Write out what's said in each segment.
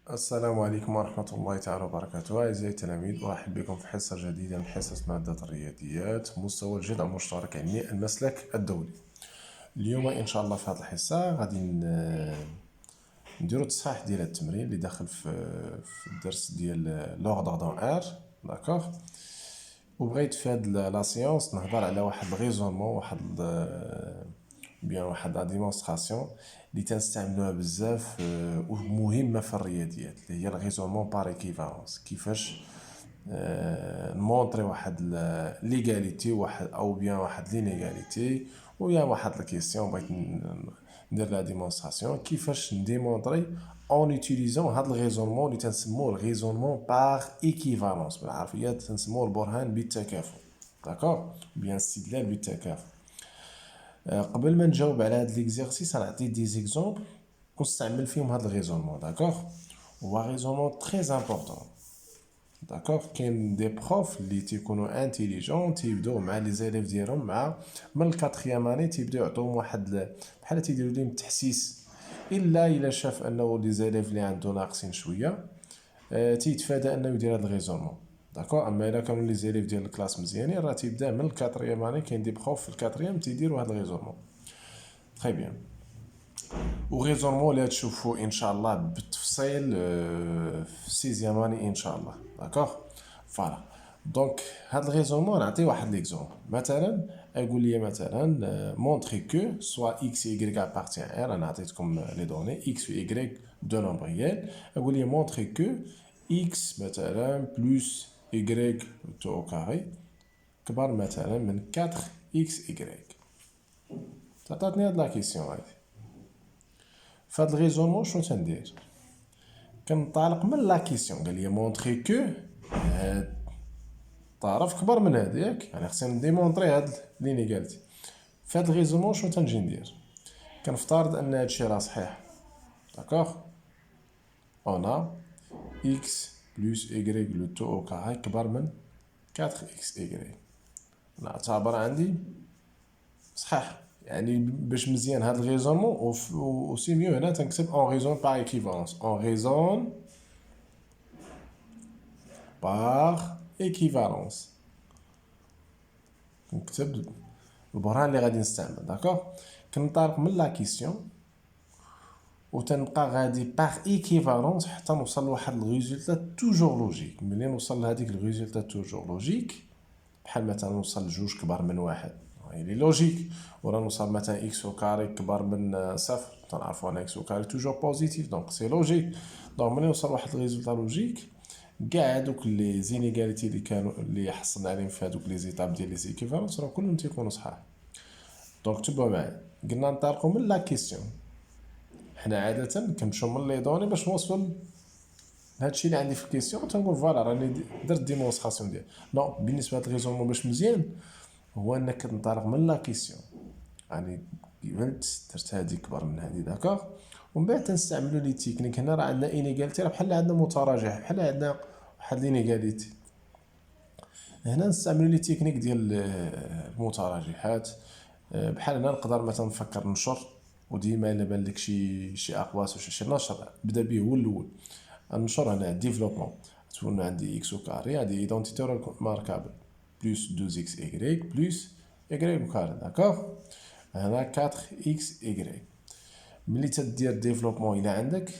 السلام عليكم ورحمة الله تعالى وبركاته. أعزائي التلاميذ، أرحب بكم في حصة جديدة من حصص مادة الرياضيات مستوى الجذع المشترك علمي المسلك الدولي. اليوم إن شاء الله في هذه الحصة غادي نديرو تصحيح ديال التمرين اللي داخل في الدرس ديال لوغ دون ار. داكوغ. وبغيت في هاد لا سيونس نهضر على واحد الغيزونمون، واحد لا ديمونستراسيون اللي تنستعملوها بزاف ومهمه في الرياضيات، اللي هي الغيزونمون بار ايكيفالونس. كيفاش نمونطري واحد ليغاليتي واحد او بيان واحد لينيغاليتي، ويا واحد الكيسيون بغيت ندير لا ديمونستراسيون كيفاش نديمونطري اون اوتيليزون هاد الغيزونمون اللي تنسموه الغيزونمون بار ايكيفالونس، بالعربيه تنسموه البرهان بالتكافؤ. داكوغ، بيان استدلال بالتكافؤ. قبل ما نجاوب على هاد ليكزيرسيس غنعطي دي زيكزومبل ونستعمل فيهم هاد الغيزونمون. داكوغ، هو غيزونمون تري امبورطون. داكوغ، كاين دي بروف اللي تيكونوا انتيليجون تيبداو مع لي زيليف ديالهم من الكاتريام اني تيبداو يعطوهم واحد بحال تيديروا لهم تحسيس، الا شاف انه لي زيليف اللي عنده ناقصين شويه تيتفادى انه يدير هاد الغيزونمون. داكوغ، اما الا كانوا لي زيليف ديال الكلاس مزيانين راه تيبدا من الكاتريام اني، كاين دي بروف في الكاتريام تيديروا هاد الغيزونمون. تري بيان. وغيزونمون اللي تشوفوا ان شاء الله بالتفصيل في سيزيام اني ان شاء الله. داكوغ، فوالا. دونك هاد الغيزونمون نعطي واحد ليكزومبل. مثلا يقول لي مثلا مونطري كو سوا اكس y appartient r. انا عطيتكم لي دوني اكس و y دو نومبر ريال. يقول لي مونطري كو اكس مثلا بلس y تو او كاري كبر مثلا من 4 اكس y. تعطاتني هاد لا كيسيون هادي. فهاد الغيزونمون شنو تندير؟ كنطالق من لا كيسيون. قال لي مونطري كو هاد الطرف كبر من هاد، ياك؟ يعني خصني نديمونطري هاد لينيغاليتي. فهاد الغيزونمون شنو تنجي ندير؟ كنفترض ان هادشي راه صحيح. داكوغ، اون ا اكس بلس y لو تو او كاري كبر من 4 اكس y. نعتبر عندي صحيح. يعني باش مزيان هاد الغيزونمون و سي ميو هنا تنكتب اون ريزون بار ايكيفالونس. اون ريزون بار ايكيفالونس. نكتب البرهان اللي غادي نستعمل. داكوغ، كنطالق من لا كيسيون وتنبقى غادي باغ ايكيفالونس حتى نوصل لواحد الريزولتا توجور لوجيك. ملي نوصل لهاديك الريزولتا توجور لوجيك، بحال مثلا نوصل لجوج كبر من واحد، هاي لوجيك. ولا نوصل مثلا اكس او كاري كبر من صفر، تنعرفوا ان اكس او كاري توجور بوزيتيف، دونك سي لوجيك. دونك ملي نوصل لواحد الريزولتا لوجيك، كاع هادوك لي زينيغاليتي اللي كانوا اللي حصلنا عليهم في هادوك لي زيتاب ديال لي زيكيفالونس راه كلهم تيكونوا صحاح. دونك تبعوا معايا، قلنا نطلقوا من لا كيسيون. حنا عاده كنمشيو من لي دوني باش نوصلوا لهادشي اللي عندي في الكيسيون، تنقول فوالا راني درت ديمونستراسيون ديال. نو، بالنسبه لهاد الريزونمون باش مزيان هو انك تنطلق من لا كيسيون. يعني قبلت درت هادي كبر من هادي. داكوغ، ومن بعد تنستعملوا لي تكنيك. هنا راه عندنا انيغاليتي، راه بحال عندنا متراجع، بحال عندنا واحد لينيغاليتي. هنا نستعملوا لي تكنيك ديال المتراجحات. بحال هنا نقدر مثلا نفكر نشر، وديما الا بان لك شي اقواس ولا شي نشر بدا به هو الاول. نشر هنا ديفلوبمون تكون عندي اكس او كاري، هادي ايدونتيتي ماركابل بلس 2 اكس y بلس y او كاري. داكوغ، هنا 4 اكس y. ملي تدير ديفلوبمون الى عندك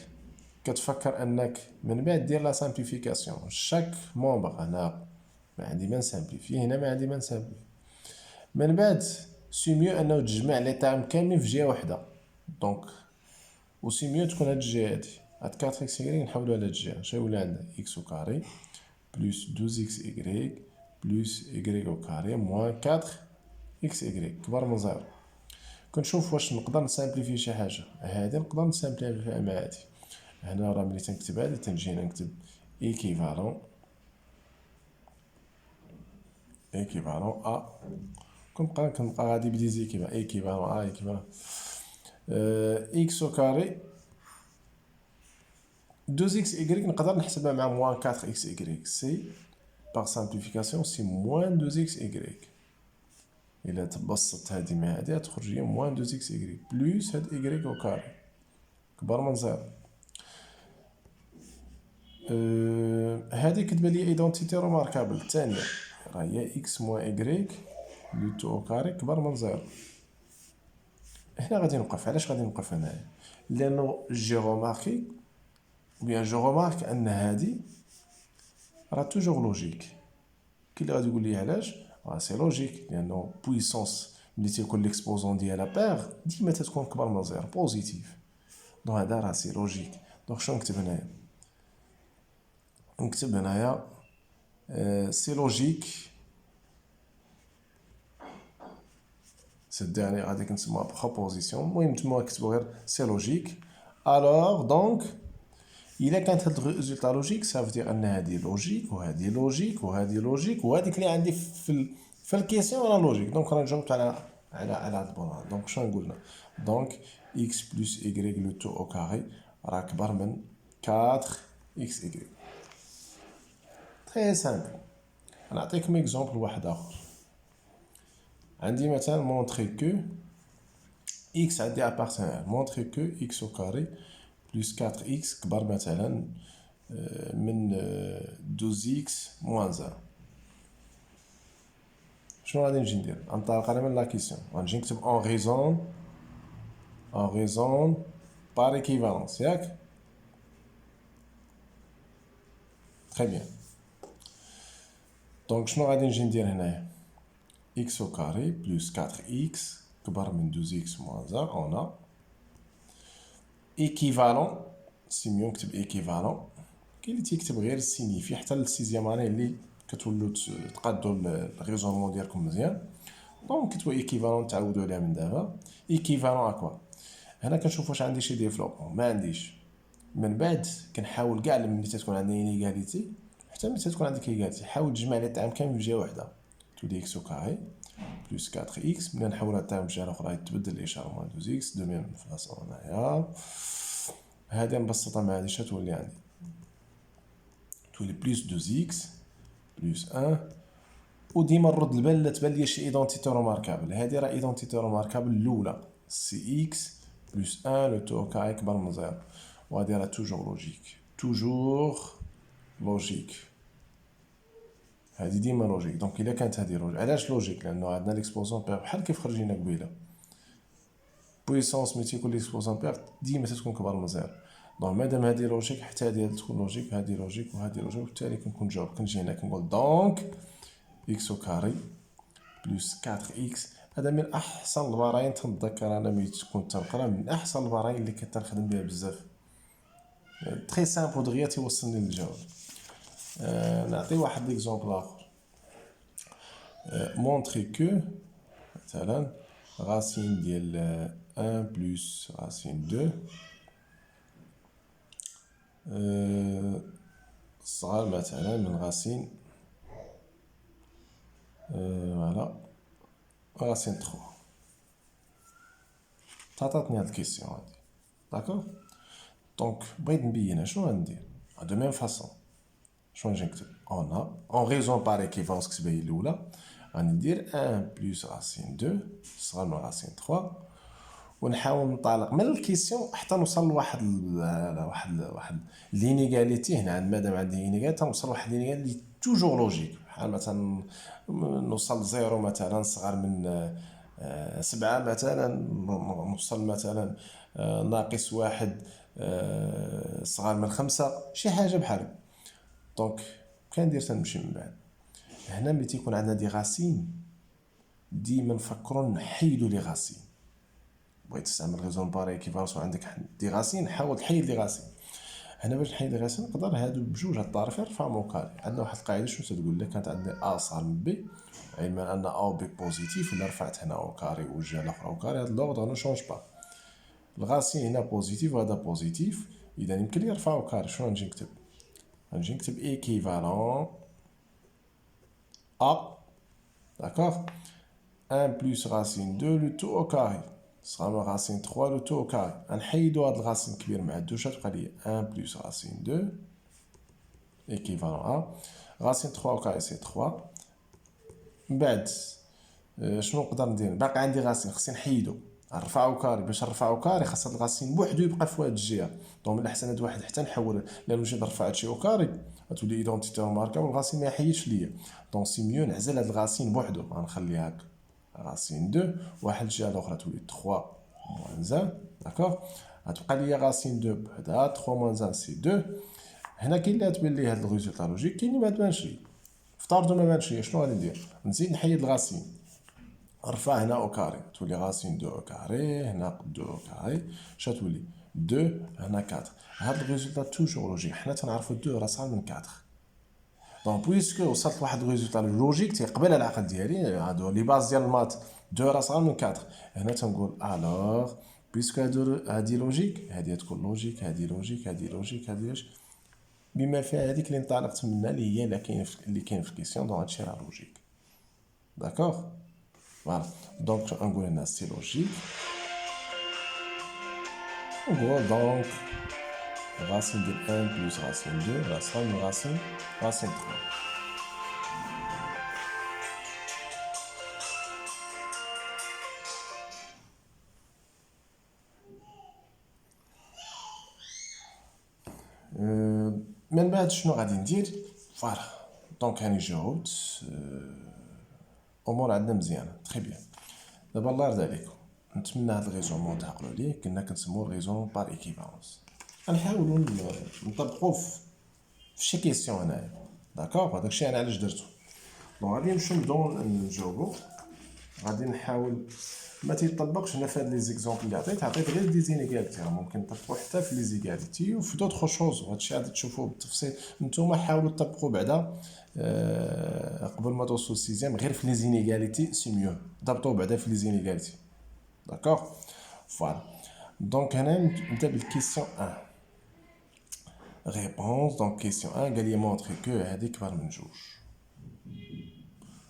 كتفكر انك من بعد دير لا سامبليفيكاسيون شاك مومبر. هنا ما عندي ما نسامبليفي، هنا ما عندي ما نسامبليفي. من بعد سي ميو انه تجمع لي تايم كاملين في جهه واحده. دونك و سي ميو تكون هاد الجهه هادي، هاد 4 اكس y نحولو على هاد الجهه. شنو يولي عندنا؟ اكس او كاري بلس 12 اكس y بلس y او كاري موان 4 اكس y كبر من زيرو. كنشوف واش نقدر نسامبليفي شي حاجه. هادي نقدر نسامبليفيها مع هادي. هنا راه ملي تنكتب هادي تنجي نكتب ايكيفالون ا. كنبقى غادي بديزيكيفالون ايكيفالون ا ايكيفالون اكس او كاري 2 اكس y نقدر نحسبها مع موان 4 اكس y. سي باغ سامبليفيكاسيون سي موان 2 اكس y. الا تبسطت هادي مع هادي تخرج لي موان 2 اكس y بلس هاد y او كاري كبر من زيرو. هذه كتبان لي ايدونتيتي روماركابل الثانيه، راه هي اكس موان ايكغيك لو تو او كاري كبر من زيرو. هنا غادي نوقف. علاش غادي نوقف هنايا؟ لانه جي روماركي بيان جو رومارك ان هادي راه توجور لوجيك. كي اللي غادي يقول لي علاش؟ سي لوجيك، لانه بويسونس ملي تيكون ليكسبوزون ديالها بير ديما تتكون كبر من زيرو بوزيتيف. دونك هذا راه سي لوجيك. دونك شنو نكتب هنايا؟ نكتب هنايا سي لوجيك، سي ديرني غادي كنسموها بروبوزيسيون، المهم نتوما كتبوا غير سي لوجيك. الوغ دونك الا كانت هاد الريزولتا لوجيك سافو دير ان هادي لوجيك وهادي لوجيك وهادي لوجيك وهاديك اللي عندي في الكيسيون راه لوجيك. دونك راه جاوبت على هاد البلان. دونك شنو قلنا؟ دونك اكس بلس ايكغيك لو تو او كاري راه كبر من 4 اكس ايكغيك. تري سامبل. نعطيكم اكزومبل واحد اخر. عندي مثلا مونطري كو x عندي ابارتان، مونطري كو x au carré plus 4x كبر مثلا من 12x moins 1. شنو غادي نجي ندير؟ غنطلق انا من لا كيسيون، غنجي نكتب اون ريزون بار ايكيفالونس، ياك؟ تري بيان. دونك شنو غادي نجي ندير هنايا؟ x au carré plus 4x كبر من 12x moins 1 on a équivalent. سي ميو نكتب ايكيفالون. كاين اللي تيكتب غير سينيفي، حتى للسيزيام اني اللي كتولوا تقادوا الريزونمون ديالكم مزيان. دونك كتبوا ايكيفالون تعودوا عليها من دابا. ايكيفالون اكوا هنا كنشوف واش عندي شي ديفلوبمون، ما عنديش. من بعد كنحاول كاع ملي تتكون عندنا انيغاليتي حتى ملي تتكون عندك ايغاليتي حاول تجمع لي الطعام كامل بجهه وحده. تو دي اكس او كاري بلس 4 اكس، ملي نحول الطعام بجهه اخرى يتبدل الاشاره موان 12 اكس دو ميم فاصون. هنايا هادي مبسطه مع هادي شنو تولي عندي؟ تولي بلس 2 اكس بلس 1. وديما نرد البال لا تبان لي شي ايدونتيتي روماركابل. هادي راه ايدونتيتي روماركابل الاولى سي اكس بلس 1 لو تو كاري كبر من زيرو، وهادي راه توجور لوجيك، توجور لوجيك. هادي ديما لوجيك. دونك الا كانت هادي لوجيك، علاش لوجيك؟ لانه عندنا ليكسبوزون بير بحال كيف خرجينا قبيله، بويسونس ملي تيكون ليكسبوزون بير ديما تتكون كبر من زيرو. دونك مادام هادي لوجيك حتى هادي تكون لوجيك، هادي لوجيك وهادي لوجيك، وبالتالي كنكون جاوب. كنجي هنا كنقول دونك اكس او كاري بلس 4 اكس. هذا من احسن البراهين تنتذكر انا ملي تكون تنقرا، من احسن البراهين اللي كنخدم بها بزاف. تري سامبل دغيا تيوصلني للجواب. نعطي واحد ليكزومبل اخر. مونطري كو مثلا راسين ديال 1 بلس راسين 2 صغار مثلا من راسين فوالا راسين 3. تعطاتني هاد الكيسيون هادي، داكوغ. دونك بغيت نبينها شنو غندير؟ دو ميم فاصون شنو نجي نكتب؟ اون ريزون بار ايكيفالونس كتبها هي الاولى، غادي ندير 1 بلس راسين 2 صغار من راسين 3، ونحاول نطالق من الكيسيون حتى نوصل لواحد لينيغاليتي. هنا مادام عندي لينيغاليتي نوصل لواحد لينيغاليتي اللي توجور لوجيك، بحال مثلا نوصل لزيرو مثلا صغار من 7 مثلا، نوصل مثلا ناقص 1 صغار من 5، شي حاجه بحال. دونك كندير تنمشي من بعد. هنا ملي تيكون عندنا دي غاسين ديما نفكروا نحيدوا لي غاسين. بغيت تستعمل ريزون باري كيفاش عندك دي غاسين حاول تحيد لي غاسين. هنا باش نحيد لي غاسين نقدر هادو بجوج هاد الطريقه نرفعهم كاري. عندنا واحد القاعده شنو تقول لك؟ كانت عندنا ا صار من بي، علما ان ا و بي بوزيتيف، الا رفعت هنا او كاري والجهه الاخرى او كاري هاد لوردر نو شونج با. الغاسين هنا بوزيتيف وهذا بوزيتيف، اذا يمكن لي نرفعو كاري. شنو غنجي نكتب؟ غنجي نكتب ايكيفالون ا، داكوغ، 1 بلس راسين 2 لو تو او كاري صغار من راسين 3 لو تو او كاري. غنحيدو هاد الغاسين الكبير مع الدو، شنو تبقى ليا؟ 1 بلس راسين 2 ايكيفالون ا، راسين 3 او كاري سي 3. من بعد شنو نقدر ندير؟ باقي عندي غاسين خصني نحيدو. نرفعو كاري، باش نرفعو كاري خاص هاد الغاسين بوحدو يبقى في واحد الجهه. دونك من الاحسن هاد واحد حتى نحول، لانو نجي نرفع هادشي او كاري غتولي ايدونتيتي ماركا والغاسين ما يحيدش ليا. دونك سي ميو نعزل هاد الغاسين بوحدو، غنخليها هكا غاسين 2 واحد الجهه الاخرى تولي 3 موان 1 داكوغ. غتبقى ليا غاسين 2 بوحدها 3 موان 1 سي 2. هنا كاين اللي غتبان لي هاد الريزولتا لوجيك، كاين اللي ما تبانش لي. افترضوا ما بانش لي، شنو غادي ندير؟ نزيد نحيد الغاسين، نرفع هنا او كاري تولي غاسين 2 او كاري، هنا 2 او كاري اش تولي 2 هنا 4. هاد الريزولتا توجور لوجيك، حنا تنعرفوا 2 راه صغار من 4. دونك بويسكو وصلت لواحد الريزولتا لوجيك تيقبل العقل ديالي، هادو لي باز ديال المات 2 راه صغار من 4. هنا تنقول الوغ بويسكو هادي لوجيك، هادي تكون لوجيك، هادي لوجيك، هادي لوجيك، هادي لوجيك، بما فيها هذيك اللي انطلقت منها اللي هي اللي كاين في الكيسيون. دونك هادشي راه لوجيك داكوغ. فوالا دونك نقول هنا سي لوجيك، نقول دونك racine de 1 plus racine 2 راه صغار من racine 3. من بعد شنو غادي ندير؟ فوالا دونك هاني جاوبت، امور عندنا مزيانه تري بيان. دابا الله يرضي عليكم، نتمنى هاد الريزونمون تعقلوا ليه، كنا كنسموه الريزونمون بار ايكيفالونس. غنحاولوا نطبقوه في شي كيسيون هنايا داكوغ. هذاك الشيء انا علاش درتو. دونك غادي نمشيو نبداو نجاوبو. غادي نحاول ما تيطبقش هنا في هاد لي زيكزومبل اللي عطيت غير دي زينيغاليتي، راه ممكن نطبقو حتى في لي زيغاليتي وفي دوطخ شوز، وهادشي غادي تشوفوه بالتفصيل. نتوما حاولوا تطبقوا بعدا قبل ما توصلوا للسيزيام غير في لي زينيغاليتي سي ميو، ضبطوا بعدا في لي زينيغاليتي داكوغ. فوالا دونك هنا نبدا بالكيسيون 1 réponse. دونك كيسيون 1 قال لي مونطري كو هادي كبر من جوج،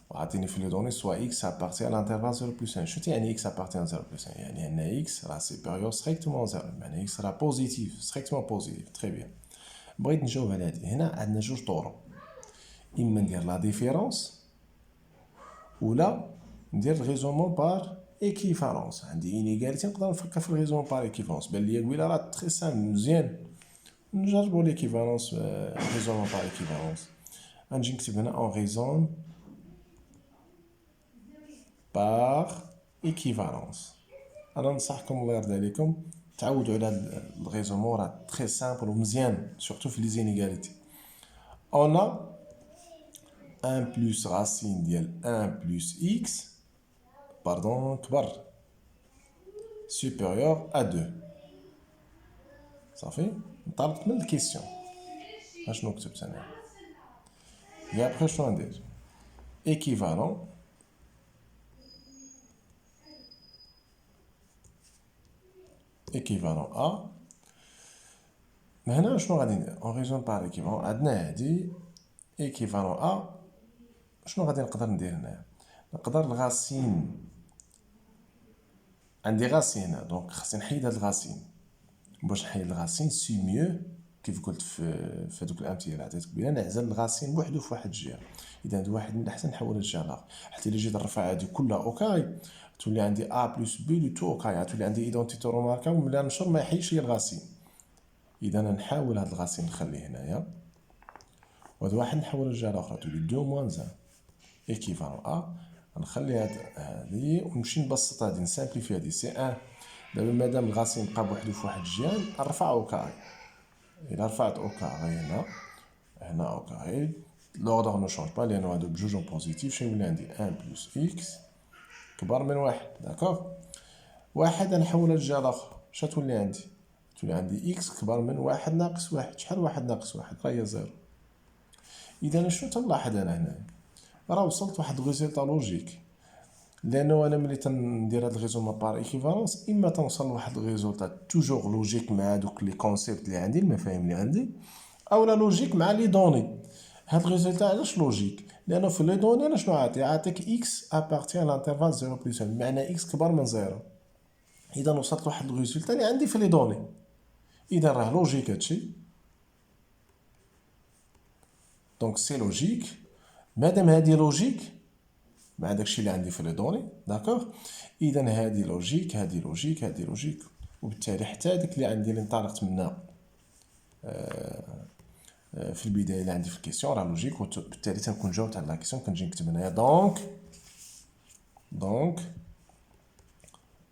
وعطيني في لي دوني سوا x appartient à l'intervalle 0 plus 1. شو تيعني x appartient à 0 plus 1؟ يعني ان x راه سيبيريور ستريكتومون 0، يعني x راه بوزيتيف ستريكتومون بوزيتيف. تري بيان. بغيت نجاوب على هادي. هنا عندنا جوج طرق، اما ندير لا ديفيرونس ولا ندير الريزونمون بار ايكيفالونس. عندي انيغاليتي نقدر نفكر في الريزونمون بار ايكيفالونس، بان ليا قبيله راه تري سامبل مزيان. نجربوا ليكيفالونس، ريزونمون بار ايكيفالونس. غنجي نكتب هنا اون ريزون بار ايكيفالونس. انا ننصحكم الله يرضي عليكم تعودوا على الريزونمون، راه تري سامبل ومزيان سورتو في لي زينيغاليتي. اون ا 1 بلس راسين ديال 1 بلس x باردون كبر سوبيريور ا 2. صافي انطلقت من الكيسيون. اشنو كتبت انا؟ يا ابخي شنو ندير؟ ايكيفالون ايكيفالون ا. هنا شنو غادي ندير؟ اون ريزون بار ايكيفالون عندنا هادي ايكيفالون ا. شنو غادي نقدر ندير هنايا؟ نقدر الغاسين، عندي غاسين هنا دونك خاصني نحيد هاد الغاسين. باش نحيد الغاسين سي ميو كيف قلت في هذوك الامثله اللي عطيتك بها، نعزل الغاسين بوحدو في واحد الجهه. اذا هاد واحد من الاحسن نحول الجهه الاخرى، حتى الا جيت نرفع هادي كلها اوكاي تولي عندي ا بلس بي لو تو اوكاي، تولي عندي ايدونتيتي روماركا وملي نشر ما يحيدش لي الغاسين. اذا نحاول هاد الغاسين نخليه هنايا، وهاد واحد نحول الجهه الاخرى تولي 2 موان 1 ايكيفالون ا. نخلي هادي ونمشي نبسط هادي نسامبليفي هادي سي 1. دابا مادام الغاسين بقى بوحدو في واحد الجهه نرفع اوكاي. إلا رفعت أو كاري هنا أو كاري لوغدر نو شونج با لأنو هادو بجوج بوزيتيف. شنو يولي عندي؟ 1 بلس إكس كبر من واحد داكوغ. واحد نحولها للجهة الأخرى اش تولي عندي؟ تولي عندي إكس كبر من واحد ناقص واحد. شحال واحد ناقص واحد؟ راه هي زيرو. إذا شنو تنلاحظ أنا هنايا؟ راه وصلت واحد الريزلتا لوجيك، لانه انا ملي تندير هاد الريزومون بار ايكيفالونس اما تنوصل لواحد الريزولتا توجور لوجيك مع دوك لي كونسيبت اللي عندي المفاهيم اللي عندي، او لا لوجيك مع لي دوني. هاد الريزولتا علاش لوجيك؟ لانه في لي دوني انا شنو عاطيك اكس ابارتيان لانترفال 0 بلس 1 بمعنى اكس كبر من 0. اذا وصلت لواحد الريزولتا اللي عندي في لي دوني، اذا راه لوجيك هادشي. دونك سي لوجيك. مادام هادي لوجيك مع داكشي اللي عندي في لي دوني. داكوغ، اذا هذه لوجيك، هذه لوجيك، هذه لوجيك، وبالتالي حتى داك اللي عندي اللي انطلقت منها في البدايه اللي عندي في الكيسيون راه لوجيك، وبالتالي تنكون جاوبت على لا كيسيون. كنجي نكتب هنايا دونك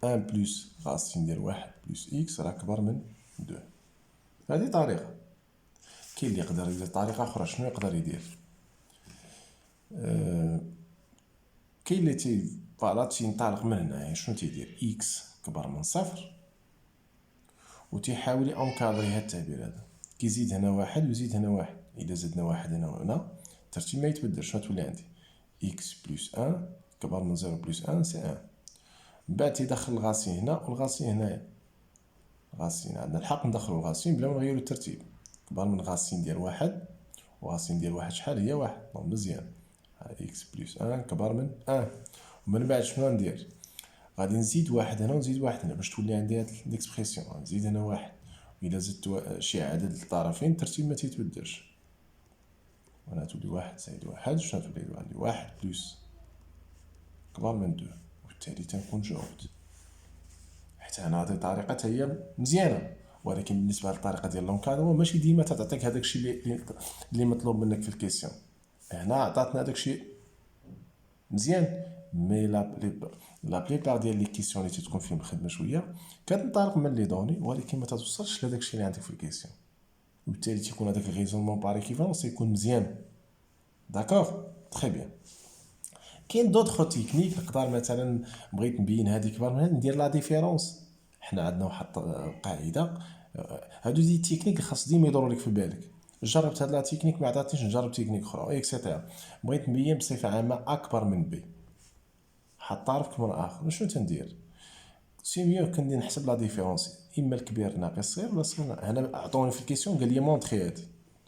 1 بلس راسين ديال 1 بلس اكس راه كبر من 2. هذه طريقه. كاين اللي يقدر يدير طريقه اخرى. شنو يقدر يدير؟ كاين اللي فوالا تينطلق من هنا. شنو تيدير؟ اكس كبر من صفر وتيحاول انكادري هاد التعبير هذا. كيزيد هنا واحد ويزيد هنا واحد. اذا زدنا واحد هنا وهنا الترتيب ما يتبدل. شنو تولي عندي؟ اكس بلس 1 كبر من 0 بلس 1 سي 1. من بعد تيدخل الغاسين هنا والغاسين هنايا. غاسين عندنا الحق ندخلو الغاسين بلا ما نغيرو الترتيب. كبر من غاسين ديال واحد، وغاسين ديال واحد شحال هي؟ واحد. دونك مزيان. اكس بلس 1 كبر من 1. ومن بعد شنو غندير؟ غادي نزيد واحد هنا ونزيد واحد هنا باش تولي عندي هاد ليكسبرسيون. نزيد هنا واحد، وإلا زدت شي عدد الطرفين الترتيب ما تيتبدلش. وهنا تولي واحد زائد واحد. شنو تولي عندي؟ واحد بلس كبر من 2. وبالتالي تنكون جاوبت. حتى هنا هذه طريقة حتى هي مزيانة، ولكن بالنسبة للطريقة ديال لونكادرون ماشي ديما تعطيك هذاك الشيء اللي مطلوب منك في الكيسيون. هنا عطاتنا هذاك الشيء مزيان، مي لا بليبار ديال لي كيسيون اللي تكون فيهم الخدمه شويه كتنطلق من لي دوني ولكن ما توصلش لهذاك الشيء اللي عندك في الكيسيون، وبالتالي تيكون هذاك الريزونمون بار ايكيفالونس يكون مزيان. داكوغ تري بيان. كاين دوطخ تكنيك. نقدر مثلا بغيت نبين هذه كبر من هذه ندير لا ديفيرونس. حنا عندنا واحد قاعده. هادو دي تكنيك خاص ديما يدوروا لك في بالك. جربت هاد لا تكنيك ما عطاتنيش، نجرب تكنيك اخرى اكسيتيرا. بغيت نبين بصفه عامه اكبر من بي، حط طرف كبر اخر. شنو تندير؟ سي ميو كندير نحسب لا ديفيرونس، اما الكبير ناقص الصغير ولا الصغير. هنا عطوني في الكيسيون قال لي مونطري هادي.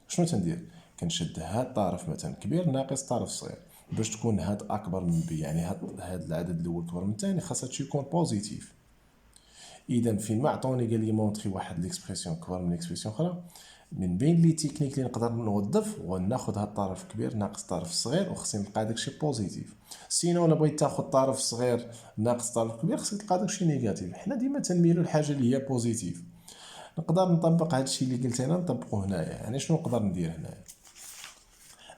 شنو تندير؟ كنشد هاد الطرف مثلا كبير ناقص الطرف الصغير باش تكون هاد اكبر من بي، يعني هاد العدد الاول كبر من الثاني خاصها تكون بوزيتيف. اذا فين ما عطوني قال لي مونطري واحد ليكسبرسيون كبر من ليكسبرسيون اخرى، من بين لي تكنيك اللي نقدر نوظف وناخذ هاد الطرف الكبير ناقص الطرف الصغير وخصني نلقى داكشي بوزيتيف. سينو الا بغيت تاخذ الطرف الصغير ناقص الطرف الكبير خصك تلقى داكشي نيجاتيف. حنا ديما تنميلو الحاجه اللي هي بوزيتيف. نقدر نطبق هادشي اللي قلت انا نطبقه هنايا. يعني شنو نقدر ندير هنايا؟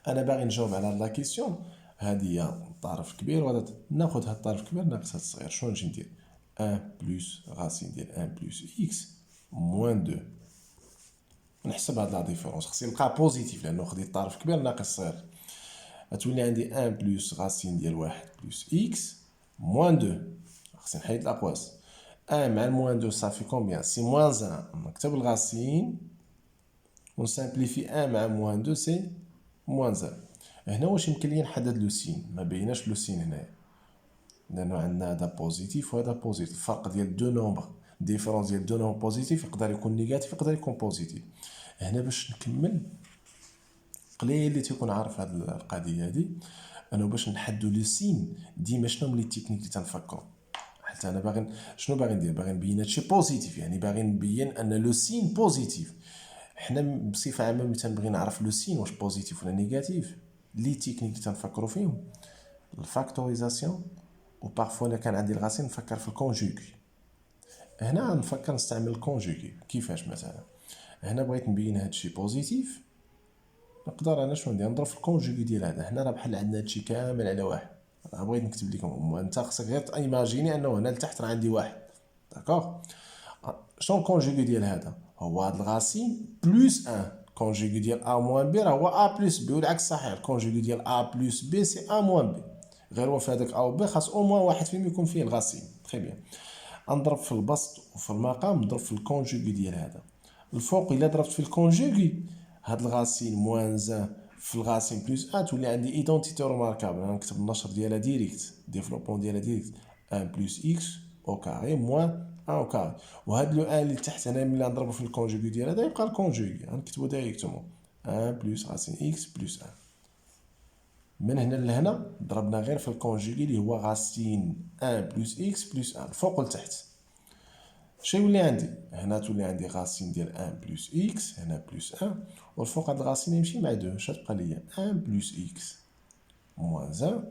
انا باغي نجاوب على لا كيسيون. هذه هي الطرف الكبير وهذا ناخذ هاد الطرف الكبير ناقص هاد الصغير. شنو نجي ندير؟ 1 بلس راسين ديال 1 بلس اكس موان 2. نحسب هاد لا ديفيرونس خصني نلقى بوزيتيف لانه خديت الطرف الكبير ناقص الصغير. غتولي عندي 1 بلس راسين ديال 1 بلس اكس موان 2. خصني نحيد الاقواس. 1 مع الموان 2 صافي كومبيان؟ سي موان 1. نكتب الغاسين ونسامبليفي 1 مع موان 2 سي موان 1. هنا واش يمكن لي نحدد لو سين؟ ما بيناش لو سين هنايا لانه عندنا هذا بوزيتيف وهذا بوزيتيف. الفرق ديال دو نومبر، ديفيرونس ديال دو نومبر بوزيتيف يقدر يكون نيجاتيف يقدر يكون بوزيتيف. هنا باش نكمل قليل اللي تيكون عارف هاد القضيه هادي، انا باش نحددو لو سين ديما شنو من لي تكنيك اللي تنفكروا. حتى انا باغي شنو باغي ندير؟ باغي نبين هادشي بوزيتيف، يعني باغي نبين ان لو سين بوزيتيف. حنا بصفه عامه ملي تنبغي نعرف لو سين واش بوزيتيف ولا نيجاتيف، لي تكنيك اللي تنفكروا فيهم الفاكتوريزاسيون، وبارفوا الا كان عندي الغاسين نفكر في الكونجوغي. هنا نفكر نستعمل الكونجوغي. كيفاش؟ مثلا هنا بغيت نبين هادشي بوزيتيف، نقدر انا شنو ندير؟ نضرب في الكونجوغي ديال هذا. هنا راه بحال عندنا هادشي كامل على واحد. راه بغيت نكتب لكم انت خصك غير ايماجيني انه هنا لتحت راه عندي واحد. داكوغ. شنو الكونجوغي ديال هذا؟ هو هاد الغاسين بلس 1. الكونجوغي ديال ا موان بي راه هو ا بلس بي، والعكس صحيح. الكونجوغي ديال ا بلس بي سي ا موان بي، غير هو في هذاك ا و بي خاص او موان واحد فيهم يكون فيه الغاسين. تري بيان. نضرب في البسط وفي المقام نضرب في الكونجوغي ديال هذا. الفوق الا ضربت في الكونجوغي هاد الغاسين موان 1 في الغاسين بلس 1 تولي عندي ايدونتيتي روماركابل. انا نكتب النشر ديالها ديريكت، ديفلوبمون ديالها ديريكت. 1 بلس اكس او كاري موان 1 او كاري. وهاد لو 1 اللي تحت هنا ملي نضربو في الكونجوغي ديال هذا يبقى الكونجوغي. غنكتبو ديريكتومون 1 بلس راسين اكس بلس 1. من هنا لهنا ضربنا غير في الكونجوغي اللي هو غاسين 1 بلس اكس بلس 1 الفوق لتحت. شنو يولي عندي؟ هنا تولي عندي غاسين ديال 1 بلس اكس هنا بلس 1، والفوق هاد الغاسين يمشي مع 2. اش تبقى ليا؟ 1 بلس اكس موان 1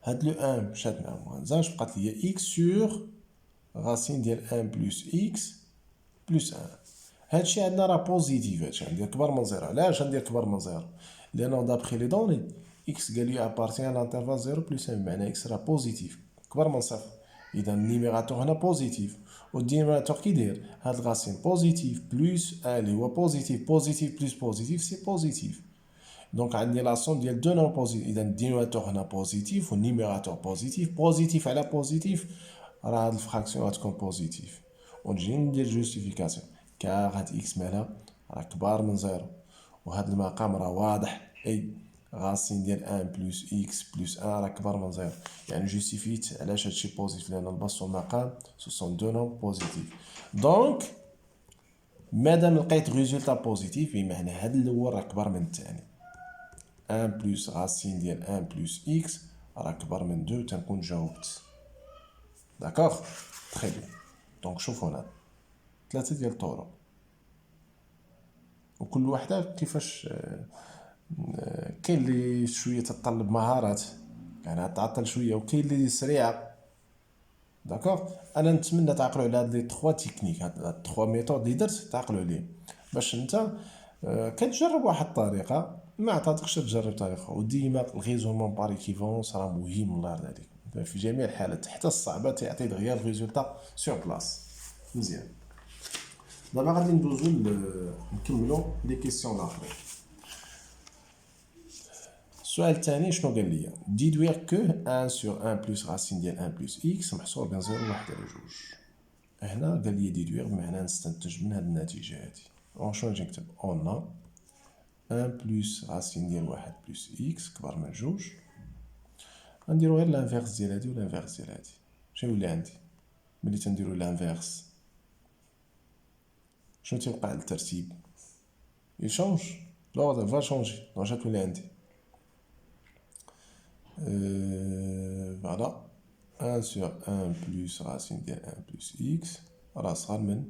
هاد لو 1 مشات مع موان زاج بقات ليا إكس سور غاسين ديال 1 بلس إكس بلس 1. هادشي عندنا راه بوزيتيف، هادشي غندير كبر من زيرو. علاش غندير كبر من زيرو؟ لأنه دابخي لي دوني إكس قال لي أبارتيان لانترفال زيرو بلس 1، بمعنى إكس راه بوزيتيف كبر من صفر. إذا النيميراتور هنا بوزيتيف، والدينيميراتور كي داير هاد الغاسين بوزيتيف بلس 1 اللي هو بوزيتيف، بوزيتيف بلس بوزيتيف سي بوزيتيف. دونك عندي لا سوم ديال دو نون بوزيتيف. إذا الدينيميراتور هنا بوزيتيف والنيميراتور بوزيتيف، بوزيتيف على بوزيتيف راه هاد الفراكسيون غتكون بوزيتيف. ونجي ندير جوستيفيكاسيون كار هاد إكس مالها راه كبار من زيرو، وهاد المقام راه واضح أي غاسين ديال 1 بلس إكس بلس 1 راه كبار من زيرو. يعني جوستيفيت علاش هادشي بوزيتيف، لأن البسط والمقام سو سون دو نون بوزيتيف. دونك مادام لقيت ريزولتا بوزيتيف بمعنى هاد الأول راه كبر من الثاني. 1 بلس غاسين ديال 1 بلس إكس راه كبر من 2 تنكون جاوبت. داكوغ تخي بيان. دونك شوفو هنا 3 ديال الطرق، وكل وحده كيفاش كاين اللي شويه تتطلب مهارات يعني تعطل شويه، وكاين اللي سريعه. داكوغ انا نتمنى تعقلوا على هاد لي 3 تكنيك، هاد 3 ميثود اللي درت تعقلوا عليهم باش انت كتجرب واحد الطريقه ما عطاتكش تجرب طريقه. وديما الغيزونمون بار ايكيفالونس راه مهم الله يرضي عليك في جميع الحالات، حتى الصعبه تعطي دغيا الريزولتا سور بلاص. مزيان. دابا غادي ندوزو نكملو لي كيسيون الاخرين. السؤال الثاني شنو قال لي؟ ديدوير كو 1 سور 1 بلس غاسين ديال 1 بلس اكس محصور بين 0 و 1 على 2. هنا قال لي ديدوير بمعنى نستنتج من هاد النتيجه هادي. اون شنو نجي نكتب اون 1 بلس غاسين ديال 1 بلس اكس كبر من 2. غنديرو غير لانفيرس ديال هادي و لانفيرس ديال هادي. شنو يولي عندي ملي تنديرو لانفيرس؟ شنو تيوقع للترتيب؟ يشونج لوردر فا شونجي. دونك شنو تولي عندي فوالا 1 sur 1 plus racine ديال 1 plus x راه صغر من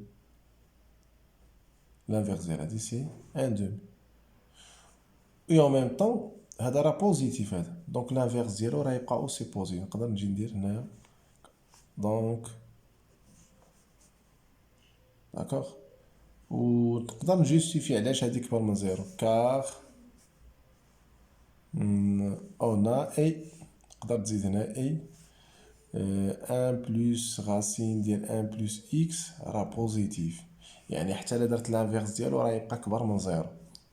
l'inverse ديال هادي سي 1 demi. و en même temps هذا راه بوزيتيف هذا، دونك l'inverse ديالو راه يبقى اوسي بوزيتيف. نقدر نجي ندير هنايا دونك داكوغ، و نقدر نجوستيفي علاش هادي كبر من زيرو كار اون اي. تقدر تزيد هنا اي 1 بلس غاسين ديال 1 بلس إكس راه بوزيتيف، يعني حتى إلا درت لانفيرس ديالو راه يبقى كبر من زيرو.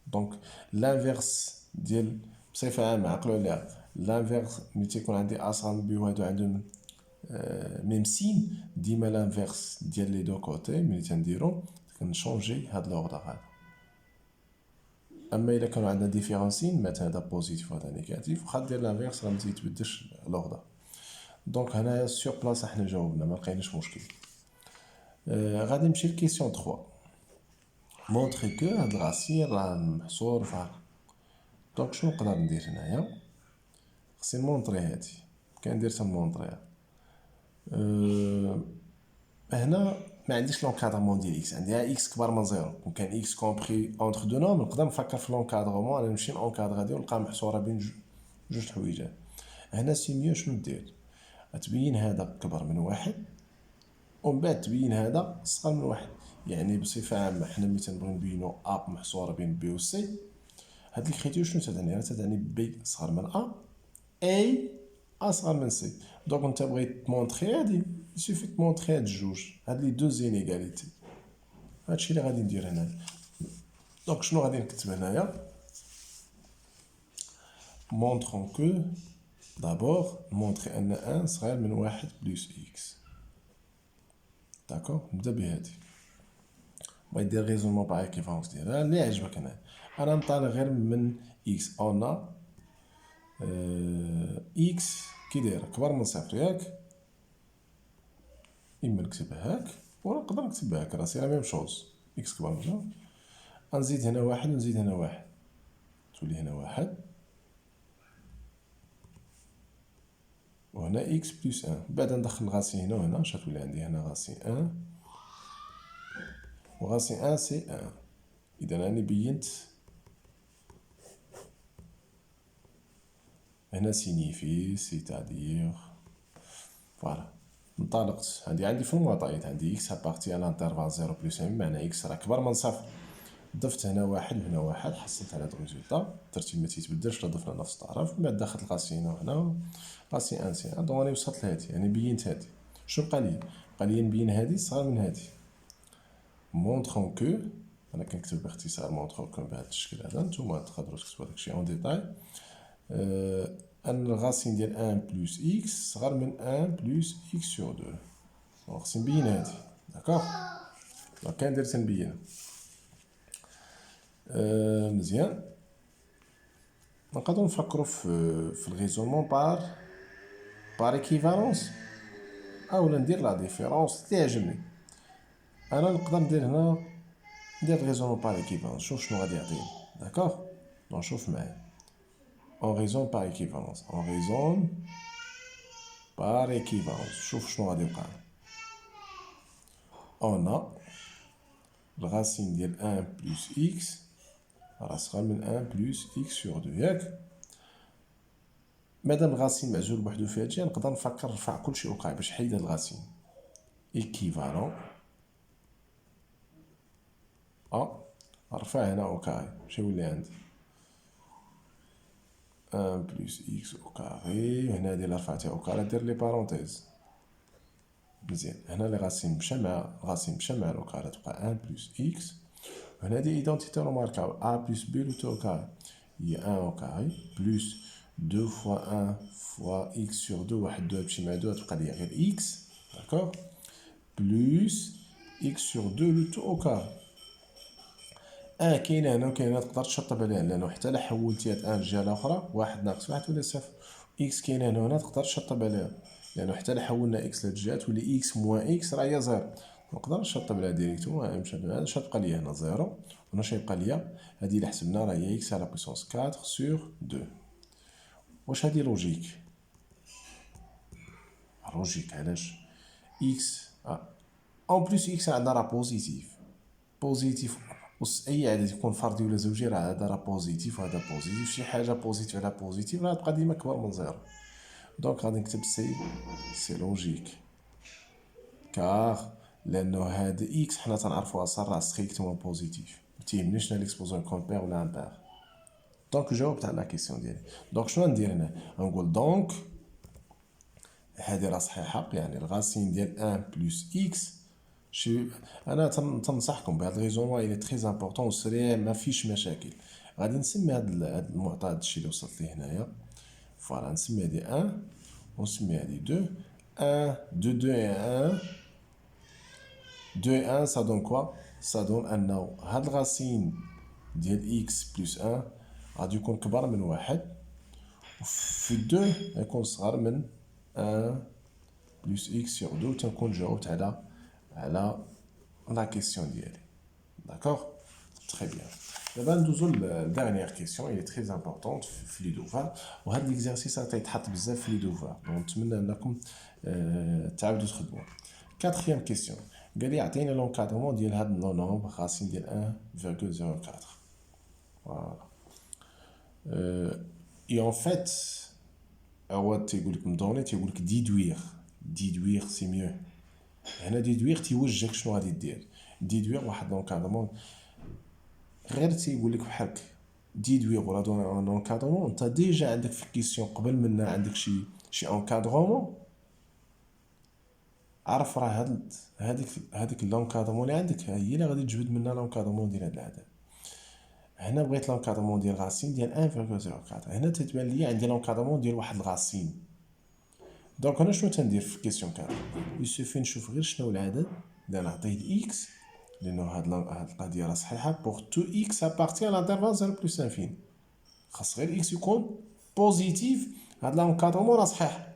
دونك لانفيرس ديال بصفة عامة عقلو عليها، لانفيرس ملي تيكون عندي أصغر من بي وهادو عندهم ميم سين، ديما لانفيرس ديال لي دو كوتي ملي تنديرو كنشونجي هاد لوردر هذا. اما الا كانوا عندنا ديفيرون سين مثلا هذا بوزيتيف وهذا نيجاتيف واخا دير لانفيرس راه متيتبدلش لوردر. دونك هنايا سور بلاص حنا جاوبنا ما لقيناش مشكل. غادي نمشي لكيسيون 3. مونطري كو هاد الغاسين راه محصور فهاد. دونك شنو نقدر ندير هنايا؟ خصني نمونطري هادي، كندير تنمونطريها. هنا ما عنديش لونكادرمون ديال اكس، عندي اكس كبر من زيرو. كون كان اكس كومبري اونتر دو نوم نقدر نفكر في لونكادرمون، انا نمشي نونكادر هادي ونلقى محصوره بين جوج حويجات. هنا سي ميو شنو دير؟ تبين هذا كبر من 1 ومن بعد تبين هذا صغر من 1. يعني بصفة عامة حنا ملي تنبغيو نبينو ا محصورة بين بي و سي، هاد الكريتير شنو تتعني؟ تتعني بي صغر من ا اي اصغر من سي. دونك نتا بغيت تمونطخي هادي يسوفي تمونطخي هاد الجوج، هاد لي دو زينيغاليتي. هادشي اللي غادي ندير هنايا. دونك شنو غادي نكتب هنايا؟ مونطخون كو دابور نمونطخي ان 1 صغير من 1 بلس اكس. داكوغ نبدا بهادي، بغا يدير ريزونمون باغ ايكيفالونس ديالها اللي عجبك. انا نطالع غير من اكس اون اكس كي داير كبر من صفر ياك، اما نكتبها هاك ولا نقدر نكتبها هاك، راه سي لا ميم شوز. اكس كبر من صفر، غنزيد هنا واحد ونزيد هنا واحد، تولي هنا واحد وهنا اكس بلس 1. بعد ندخل غاسي هنا وهنا اش غتولي عندي؟ هنا غاسي 1 وغاسي 1 سي 1. اذا راني بينت هنا سينيفي سيتادير. فوالا انطلقت، عندي في المعطيات عندي اكس ابارتي على انترفال 0 بلس 1، بمعنى اكس راه كبر من صفر. ضفت هنا واحد وهنا واحد، حصلت على هاد الريزولتا. الترتيب ما تيتبدلش، لا ضفنا نفس الطرف. من بعد دخلت الغاسين هنا غاسين ان سي ان. دونك راني وصلت لهادي، يعني بينت هادي. شنو بقى لي نبين هادي صغار من هادي. مونطخون كو، انا كنكتب باختصار مونطخون كو بهذا الشكل هذا، نتوما تقدروا تكتبوا داكشي اون ديتاي. ان الغاسين ديال ان بلس اكس صغر من ان بلس اكس سور دو. دونك خصني نبين هادي، داكوغ. دونك كان درت نبينها. مزيان. نقدروا نفكروا في الريزونمون بار ايكيفالونس، اولا ندير لا ديفيرونس اللي يعجبني. انا نقدر ندير هنا، ندير ريزونمون بار ايكيفالونس. شوف شنو غادي يعطيني، داكوغ. دونك شوف معايا، اون ريزون بار ايكيفالونس، اون ريزون بار ايكيفالونس. شوف شنو غادي يوقع. اون ا الغاسين ديال ان بلس اكس راه صغر من ان بلس اكس سور دو، ياك. مادام الغاسين معزول بوحدو في هادشي، نقدر نفكر نرفع كلشي وقع باش نحيد هاد الغاسين. ايكيفالون نرفع هنا او كاري، شنو يولي عندي؟ ان بلس اكس او كاري. هنا هادي اللي رفعتها او كاري دير لي بارونتيز. مزيان. هنا لي غاسين مشى مع الغاسين مشى مع لو كاري، تبقى ان بلس اكس. هنا هادي ايدونتيتي روماركابل، ا بلس بي لو تو كاري هي ان او كاري بلس 2 فوا ان فوا اكس سور 2، واحد 2 تمشي مع 2 تبقى ليا غير اكس، داكوغ، بلس اكس سور 2 لو تو او كاري. كاينه هنا وكاينه هنا، تقدر تشطب عليها، لانه حتى لا حولتيها الان للجهه الاخرى واحد ناقص واحد ولا صفر. اكس كاينه هنا وهنا، تقدر تشطب عليها، لانه حتى لا حولنا اكس لهاد تولي اكس موان اكس راه هي زيرو. نقدر نشطب عليها ديريكتومون. هذا اش غتبقى ليا هنا زيرو. هنا اش غيبقى ليا؟ هادي اللي حسبنا راه هي اكس على بويسونس 4 سور 2. واش هادي لوجيك؟ لوجيك علاش؟ اكس اون بليس اكس عندنا راه بوزيتيف. اي عدد يكون فردي ولا زوجي راه هذا راه بوزيتيف وهذا بوزيتيف. شي حاجه بوزيتيف على بوزيتيف راه تبقى ديما كبر من زيرو. دونك غادي نكتب سي لوجيك، كار لانه هاد اكس حنا تنعرفوها صار راه ستريكتومون بوزيتيف، متيهمنيش انا ليكسبوزون يكون بير ولا امبير. دونك جاوبت على لا كيسيون ديالي. دونك شنو ندير هنا؟ نقول دونك هادي راه صحيحه، يعني الغاسين ديال ان بلس اكس. انا تنصحكم بهذا الريزونمون، الي تري امبورطون وسريع، ما فيش مشاكل. غادي نسمي هاد المعطى، هاد الشيء اللي وصلت ليه هنايا. فوالا نسمي هادي 1 ونسمي هادي 2. 1 2 2 1 2 1 سا دون كوا؟ سا دون انه هاد الغاسين ديال اكس بلس 1 غادي يكون كبر من واحد، وفي 2 غيكون صغر من 1 بلس اكس سور 2. تنكون جاوبت على لا كيسيون ديالي، داكوغ. تري بيان. دابا ندوزو لدارنيير كيسيون، هي تري امبورطونط في لي دوفار، وهاد ليكزارسيس راه تيتحط بزاف في لي دوفار، دونك نتمنى انكم تعاودو تخدموه. كاتريام كيسيون، قال لي عطيني لونكادرمون ديال هاد لو نومبر راسين ديال 1,04. فوالا. اي اون فيت هو تيقول لك مدوني، تيقول لك ديدوير سي ميو. هنا ديدوير تيوجهك شنو غادي دير. ديدوير واحد لونكادرمون غير تيقول لك بحال هكا، ديدوير ولا دون اونكادرمون. انت ديجا عندك في الكيسيون قبل منا عندك شي اونكادرمون. عرف راه هذيك لونكادرمون اللي عندك هي اللي غادي تجبد منها لونكادرمون ديال هاد العدد. هنا بغيت لونكادرمون ديال غاسين ديال 1,04. هنا تتبان ليا عندي لونكادرمون ديال واحد الغاسين. دونك انا شنو تندير في كيسيون 4؟ يسوفي نشوف غير شنو العدد اللي نعطيه اكس، لانه هاد القضيه راه صحيحه بوغ تو اكس ابارتي على انترفال 0 بلس انفين. خاص غير اكس يكون بوزيتيف، هاد لونكادرمون راه صحيح.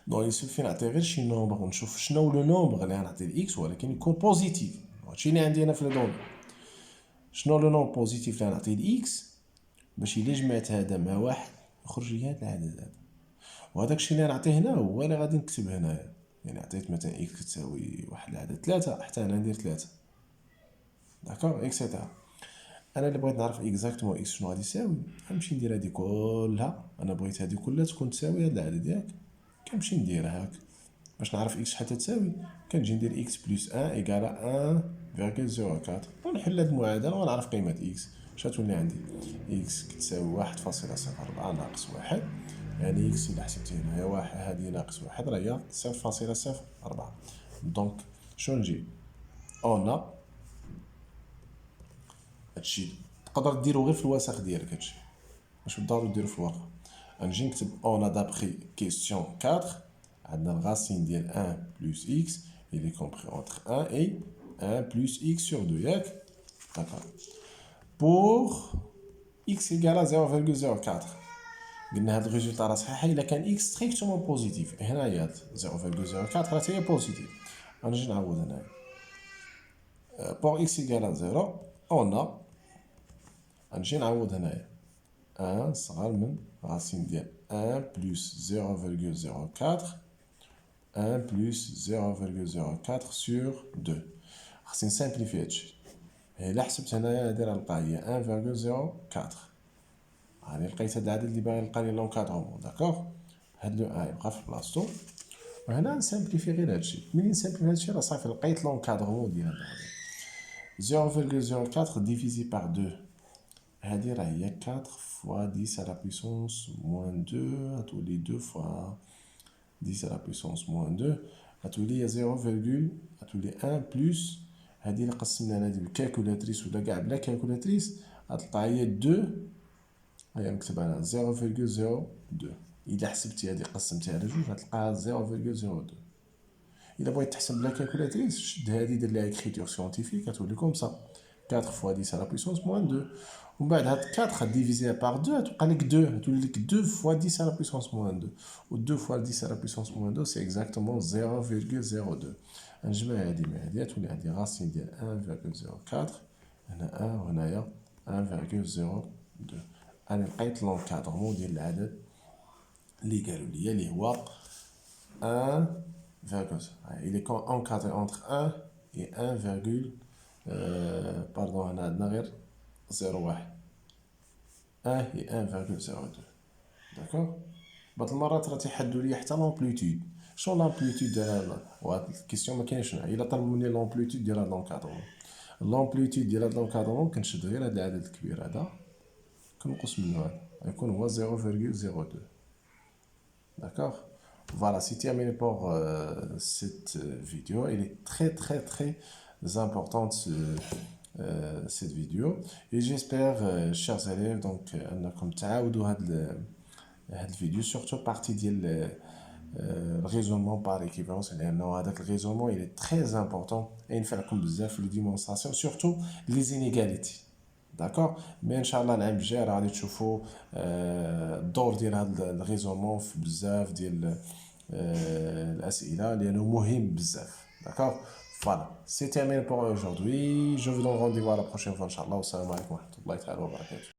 دونك يسوفي نعطي غير شي نومبر ونشوف شنو لو نومبر اللي غنعطي الاكس ولكن يكون بوزيتيف. هادشي اللي عندي انا في لي دوني. شنو لو نومبر بوزيتيف اللي غنعطي الاكس، باش الا جمعت هذا مع واحد يخرج لي هذا العدد هذا. وهذاك الشيء اللي نعطيه هنا هو اللي غادي نكتب هنايا. يعني عطيت مثلا اكس تساوي واحد العدد 3، حتى هنا ندير 3، داكوغ اكسيتيرا. انا اللي بغيت نعرف اكزاكتومون اكس شنو غادي يساوي، غنمشي ندير هادي كلها. انا بغيت هادي كلها تكون تساوي هاد العدد ياك، كنمشي نديرها هاك باش نعرف اكس شحال تساوي. كنجي ندير اكس بلس 1 ايكالا 1,04 ونحل هاد المعادله ونعرف قيمه اكس. اش غتولي عندي؟ اكس كتساوي 1.04 ناقص 1، يعني اكس الا حسبتي هنايا واحد هادي ناقص واحد راه هي 0.04. دونك شنو نجي اون هادشي تقدر ديرو غير في الوسخ ديالك، هادشي ماشي بالضروري ديرو في الورقه. غنجي نكتب اون دابخي كيستيون 4 عندنا الغاسين ديال 1 بلس اكس il est compris entre 1 et 1 plus x sur 2 ياك. d'accord pour x égale à 0,04 قلنا هاد الريزولتا راه صحيحه الا كان x ستريكتومون بوزيتيف. هنايا 0,04 راه هي بوزيتيف. غنجي نعوض هنايا pour x égale à 0 on a غنجي نعوض هنايا 1 صغار من راسين ديال 1 بلس 0,04 1 plus 0,04 sur 2. خاصني نسامبليفي هادشي. إلا حسبت هنايا هادي راه نلقى هي 1,04. هاني لقيت هاد العدد اللي باغي نلقى لي لونكادرومون. داكوغ هاد لو 1 يبقى في بلاصتو، وهنا نسامبليفي غير هادشي. ملي نسامبليفي هادشي راه صافي لقيت لونكادرومون ديال هاد العدد. 0,04 ديفيزي بار 2 هادي راه هي 4 fois 10 à la puissance moins 2 غتولي 2 fois 10 à la puissance moins 2 غتولي هي 0, غتولي 1 بلس هادي اللي قسمنا هادي بالكالكولاتريس ولا كاع بلا كالكولاتريس غتطلع هي 2. هيا نكتبها انا 0,02. الا حسبتي هادي قسمتيها على جوج غتلقاها 0,02. الا بغيت تحسب بلا كالكولاتريس شد هادي دير ليها اكريتور سيونتيفيك غتولي كوم سا 4 fois 10 à la puissance moins 2. ومن بعد هاد 4 غديفيزيها بار 2 تبقى لك 2 غتولي لك 2 fois 10 à la puissance moins 2. و 2 fois 10 à la puissance moins 2 سي اكزاكتومون 0,02. نجمع هادي مع هادي تولي عندي راسين ديال 1,04 هنا 1 وهنايا 1,02. انا لقيت لونكادرومون ديال العدد اللي قالوا لي اللي هو 1. il est encadré entre 1 et 1, pardon هنا عندنا غير 0,1 1 et 1,02. داكوغ بعض المرات راه تيحدوا لي حتى لامبليتود. شنو لامبليتود ديال هاد وهاد الكيسيون ما كاينش هنا. الا طلبوا مني لامبليتود ديال هاد لونكادرومون، لامبليتود ديال هاد لونكادرومون كنشد غير هاد العدد الكبير هذا كنقص منه هذا غيكون هو 0,02. d'accord. Voilà, c'est terminé pour cette vidéo. Elle est très très très importante cette vidéo. Et j'espère, chers élèves, donc انكم تعاودوا هاد الفيديو surtout partie ديال le raisonnement par équivalence لانه هذاك le raisonnement il est très important ينفعكم بزاف في les démonstrations surtout les inégalités. داكوغ مي ان شاء الله العام الجاي راه غادي تشوفوا الدور ديال هذا الريزونمون في بزاف ديال الاسئله لانه مهم بزاف. داكوغ فوالا سي تيرميني بور aujourd'hui. Je vous donne rendez-vous à la prochaine fois ان شاء الله. والسلام عليكم ورحمه الله تعالى وبركاته.